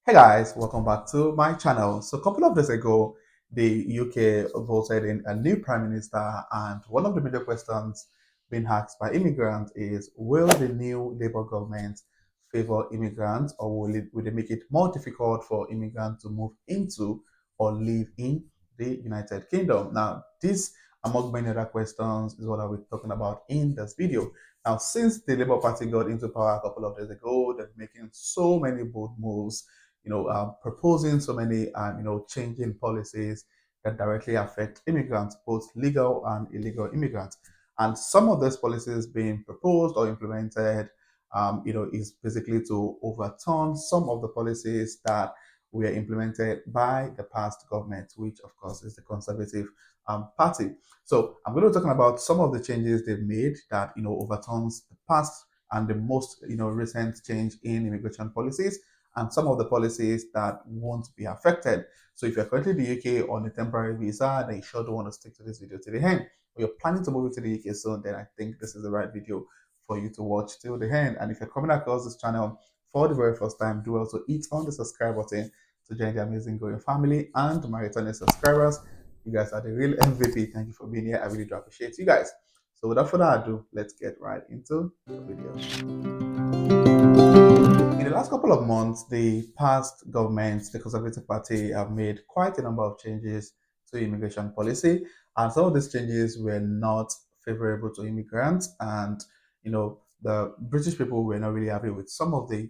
Hey guys, welcome back to my channel. So a couple of days ago, the UK voted in a new prime minister, and one of the major questions being asked by immigrants is, will the new Labour government favor immigrants, or will they make it more difficult for immigrants to move into or live in the United Kingdom? Now, this, among many other questions, is what I'll be talking about in this video. Now, since the Labour Party got into power a couple of days ago, they're making so many bold moves, proposing so many, changing policies that directly affect immigrants, both legal and illegal immigrants. And some of those policies being proposed or implemented, is basically to overturn some of the policies that were implemented by the past government, which of course is the Conservative Party. So I'm going to be talking about some of the changes they've made that overturns the past and the most recent change in immigration policies, and some of the policies that won't be affected. So if you're currently in the UK on a temporary visa, then you sure don't want to stick to this video to the end. Or you're planning to move to the UK soon, then I think this is the right video for you to watch till the end. And if you're coming across this channel for the very first time, do also hit on the subscribe button to join the amazing growing family. And my returning subscribers, you guys are the real MVP. Thank you for being here. I really do appreciate you guys. So without further ado, let's get right into the video. In the last couple of months, the past governments, the Conservative Party, have made quite a number of changes to immigration policy, and some of these changes were not favorable to immigrants, and the British people were not really happy with some of the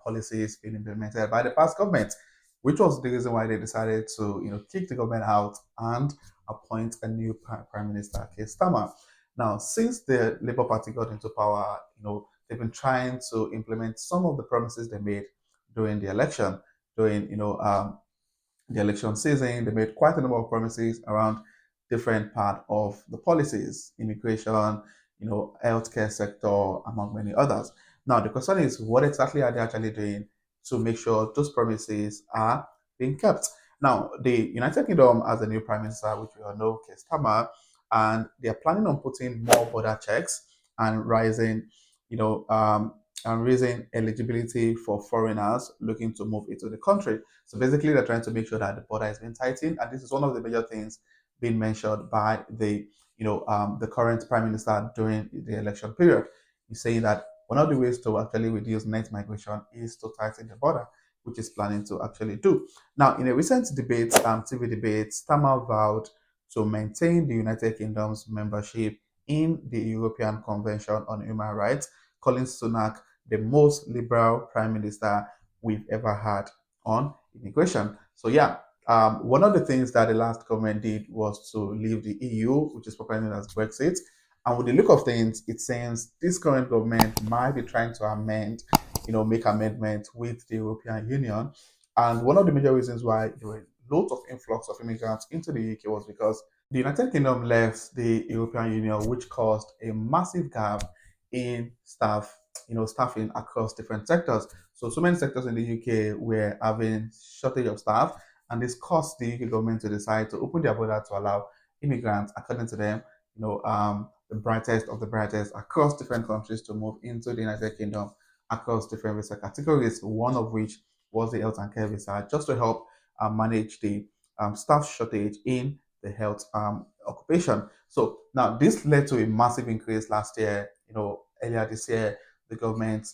policies being implemented by the past government, which was the reason why they decided to kick the government out and appoint a new Prime Minister, Keir Starmer. Now, since the Labour Party got into power, they've been trying to implement some of the promises they made during the election, during the election season. They made quite a number of promises around different part of the policies, immigration, healthcare sector, among many others. Now, the question is, what exactly are they actually doing to make sure those promises are being kept? Now, the United Kingdom has a new prime minister, which we all know, Keir Starmer, and they are planning on putting more border checks and you know, um, raising eligibility for foreigners looking to move into the country. So basically, they're trying to make sure that the border is being tightened, and this is one of the major things being mentioned by the current prime minister during the election period. He's saying that one of the ways to actually reduce net migration is to tighten the border, which is planning to actually do. Now, in a recent debate, TV debate, Starmer vowed to maintain the United Kingdom's membership in the European Convention on Human Rights, calling Sunak the most liberal prime minister we've ever had on immigration. So yeah, one of the things that the last government did was to leave the EU, which is popularly known as Brexit. And with the look of things, it seems this current government might be trying to make amendments with the European Union. And one of the major reasons why there were loads of influx of immigrants into the UK was because the United Kingdom left the European Union, which caused a massive gap in staffing across different sectors. So many sectors in the UK were having shortage of staff, and this caused the UK government to decide to open their border to allow immigrants, according to them, the brightest of the brightest across different countries to move into the United Kingdom across different visa categories. One of which was the health and care visa, just to help manage the staff shortage in the health occupation. So now this led to a massive increase last year. Earlier this year, the government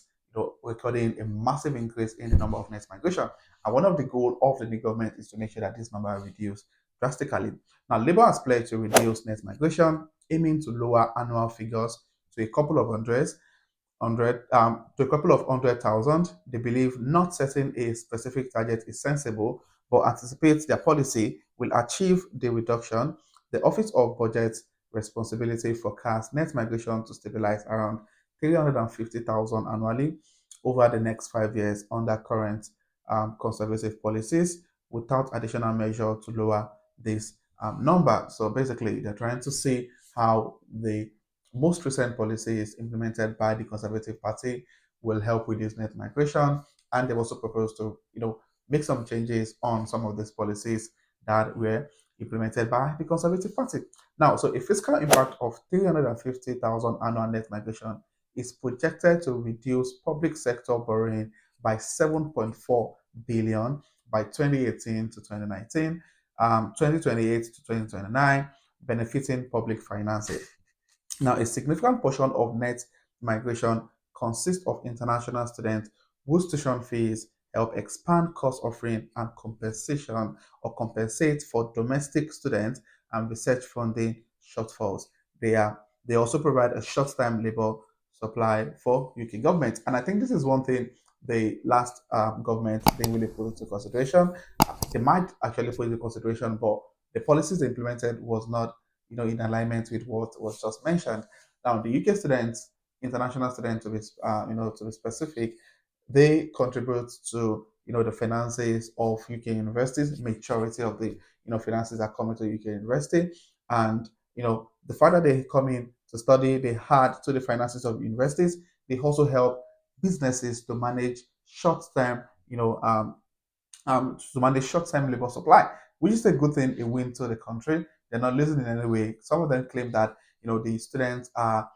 recording a massive increase in the number of net migration. And one of the goals of the new government is to make sure that this number reduced drastically. Now, Labour has pledged to reduce net migration, aiming to lower annual figures to a couple of to a couple of 100,000. They believe not setting a specific target is sensible, but anticipates their policy will achieve the reduction. The Office of Budget Responsibility forecasts net migration to stabilize around 350,000 annually over the next 5 years under current conservative policies, without additional measure to lower this number. So basically, they're trying to see how the most recent policies implemented by the Conservative Party will help reduce net migration, and they've also proposed to, make some changes on some of these policies that were implemented by the Conservative Party. Now, so a fiscal impact of 350,000 annual net migration is projected to reduce public sector borrowing by 7.4 billion by 2018 to 2019, 2028 to 2029, benefiting public finances. Now, a significant portion of net migration consists of international students whose tuition fees help expand course offering and compensation or compensate for domestic students and research funding shortfalls. They also provide a short-term labor supply for UK government. And I think this is one thing the last government didn't really put into consideration. They might actually put into consideration, but the policies implemented was not in alignment with what was just mentioned. Now, the UK students, international students, to be specific, they contribute to the finances of UK universities. Majority of the finances are coming to UK university, and the fact that they come in to study, they add to the finances of universities. They also help businesses to manage short-term, to manage short-term labor supply, which is a good thing, a win to the country. They're not losing in any way. Some of them claim that the students are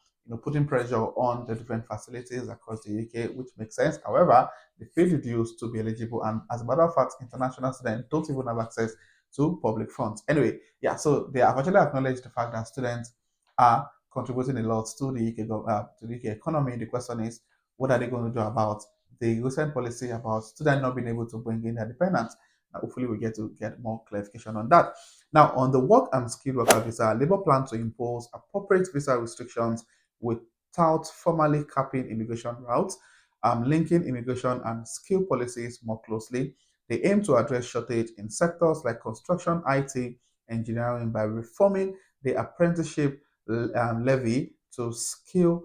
putting pressure on the different facilities across the UK, which makes sense. However, they pay the dues to be eligible, and as a matter of fact, international students don't even have access to public funds. Anyway, yeah, so they have actually acknowledged the fact that students are contributing a lot to the UK economy. The question is, what are they going to do about the recent policy about students not being able to bring in their dependents? Hopefully, we get to get more clarification on that. Now, on the work and skilled worker visa, Labour plans to impose appropriate visa restrictions without formally capping immigration routes, linking immigration and skill policies more closely. They aim to address shortage in sectors like construction, IT, engineering by reforming the apprenticeship levy to skill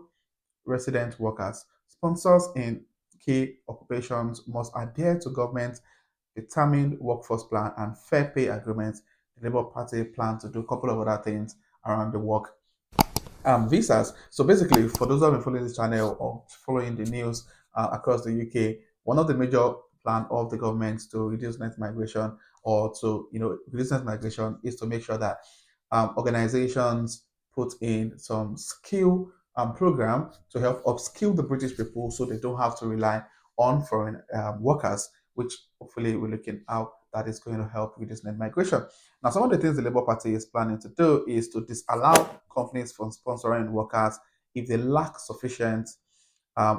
resident workers. Sponsors in key occupations must adhere to government determined workforce plan and fair pay agreements. The Labour Party plan to do a couple of other things around the work visas. So basically, for those who have been following this channel or following the news across the UK, one of the major plan of the government to reduce net migration or to reduce net migration is to make sure that organizations put in some skill program to help upskill the British people so they don't have to rely on foreign workers, which hopefully we're looking how that is going to help reduce net migration. Now, some of the things the Labour Party is planning to do is to disallow companies from sponsoring workers if they lack sufficient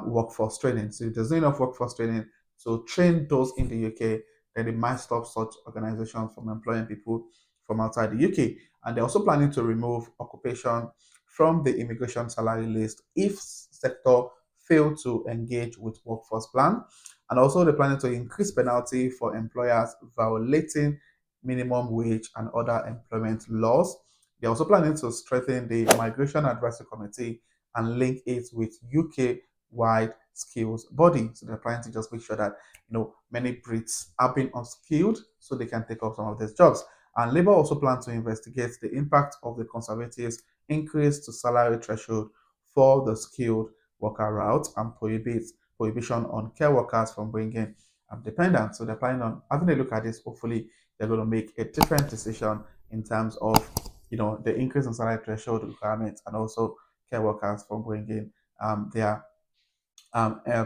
workforce training. So if there's not enough workforce training to train those in the UK, then they might stop such organizations from employing people from outside the UK. And they're also planning to remove occupation from the immigration salary list if sector fail to engage with workforce plan. And also they're planning to increase penalty for employers violating minimum wage and other employment laws. They're also planning to strengthen the Migration Advisory Committee and link it with UK-wide skills body. So they're planning to just make sure that many Brits are being unskilled so they can take up some of these jobs. And Labour also plans to investigate the impact of the Conservatives' increase to salary threshold for the skilled worker route and prohibition on care workers from bringing dependents. So they're planning on having a look at this. Hopefully, they're going to make a different decision in terms of the increase in salary threshold requirements and also care workers from bringing their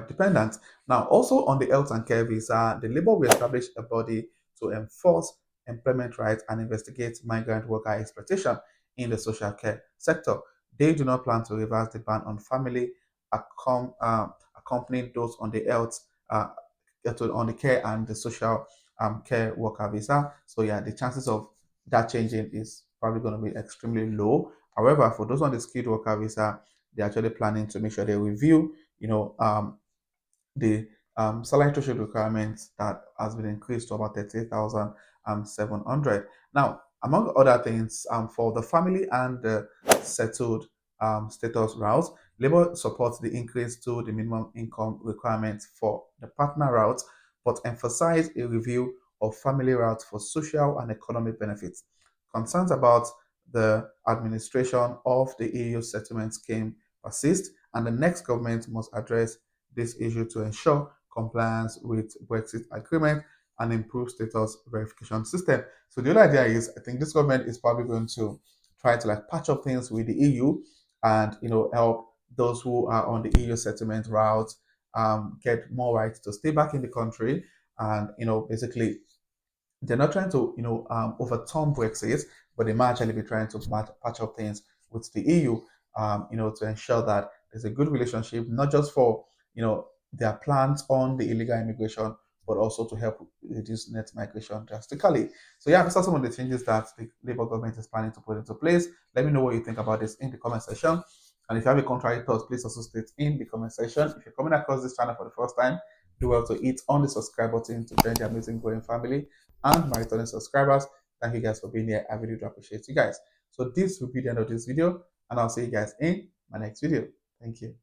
dependents. Now, also on the health and care visa, the Labour will establish a body to enforce employment rights and investigate migrant worker exploitation in the social care sector. They do not plan to reverse the ban on family accompanying those on the health, on the care and the social care worker visa. So yeah, the chances of that changing is probably going to be extremely low. However, for those on the skilled worker visa, they're actually planning to make sure they review, the salary threshold requirements that has been increased to about 38,700. Now, among other things, for the family and the settled status routes, Labour supports the increase to the minimum income requirements for the partner routes, but emphasize a review of family routes for social and economic benefits. Concerns about the administration of the EU settlement scheme persist, and the next government must address this issue to ensure compliance with Brexit agreement and improve status verification system. So the other idea is, I think this government is probably going to try to like patch up things with the EU and help those who are on the EU settlement route get more rights to stay back in the country and basically they're not trying to, overturn Brexit, but they might actually be trying to patch up things with the EU, to ensure that there's a good relationship, not just for, their plans on the illegal immigration, but also to help reduce net migration drastically. So yeah, these are some of the changes that the Labour government is planning to put into place. Let me know what you think about this in the comment section. And if you have a contrary thought, please also state in the comment section. If you're coming across this channel for the first time, do well to hit on the subscribe button to join the amazing growing family. And my returning subscribers, thank you guys for being here. I really do appreciate you guys. So this will be the end of this video, and I'll see you guys in my next video. Thank you.